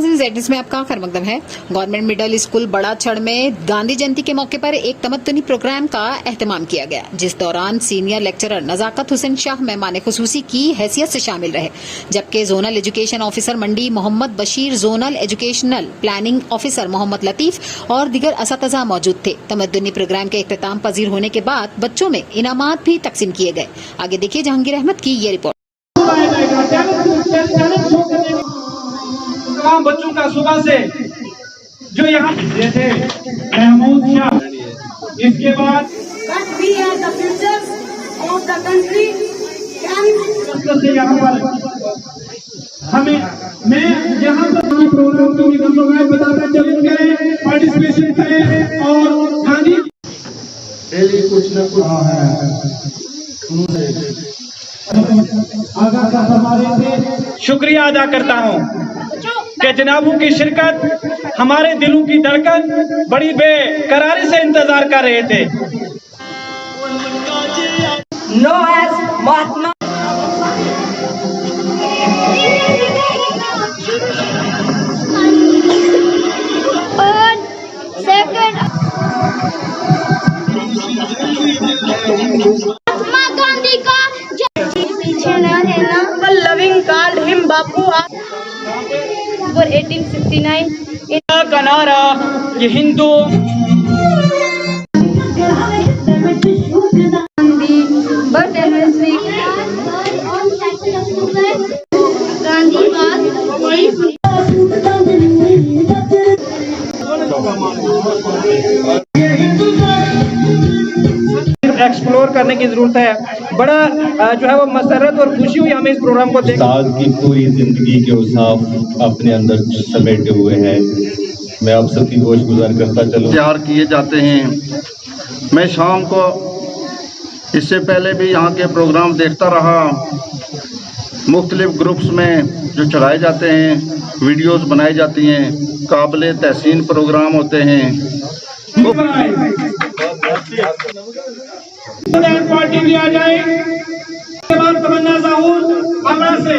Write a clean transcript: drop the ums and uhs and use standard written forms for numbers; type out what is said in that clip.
नाज़रीन, ज़ेड में आपका खैर मकदम है। गवर्नमेंट मिडिल स्कूल बड़ा छड़ में गांधी जयंती के मौके पर एक तमद्दुनी प्रोग्राम का एहतमाम किया गया, जिस दौरान सीनियर लेक्चरर नजाकत हुसैन शाह मेहमान खुसूसी की हैसियत से शामिल रहे, जबकि zonal education officer Mandi Mohammad Bashir, zonal educational planning officer Mohammad Latif और दीगर असतिज़ा मौजूद थे। तमद्दुनी प्रोग्राम के इख्तिताम पजीर होने के बाद बच्चों में इनामात भी तकसीम किए गए। आगे देखिए जहांगीर अहमद की ये रिपोर्ट। तमाम बच्चों का सुबह से जो यहाँ जैसे महमूद शाह, इसके बाद से यहाँ पर हमें मैं यहाँ पर प्रोग्राम की बताता चलूंगा, पार्टिसिपेशन करें और गांधी डेली कुछ न कुछ शुक्रिया अदा करता हूँ कि जनाबों की शिरकत हमारे दिलों की धड़कन बड़ी बेकरारी से इंतजार कर रहे थे। नो एज महात्मा महात्मा गांधी का पीछे न रहना। Loving called him Bapu for 1869 का नारा ये Hindu but anniversary Gandhi explore करने की जरूरत है। बड़ा जो है वो मसरत और खुशी हुई हमें इस प्रोग्राम को देख। उस्ताद की पूरी जिंदगी के उसाफ अपने अंदर समेटे हुए हैं। मैं आप सबकी गोश गुजार करता चलूं। तैयार किए जाते हैं। मैं शाम को इससे पहले भी यहाँ के प्रोग्राम देखता रहा। मुख्तलिफ ग्रुप्स में जो चलाए जाते हैं, वीडियोस बनाई जाती हैं, काबिल तहसीन प्रोग्राम होते हैं। पार्टी भी आ जाए। तमन्ना ज़हूर आगरा से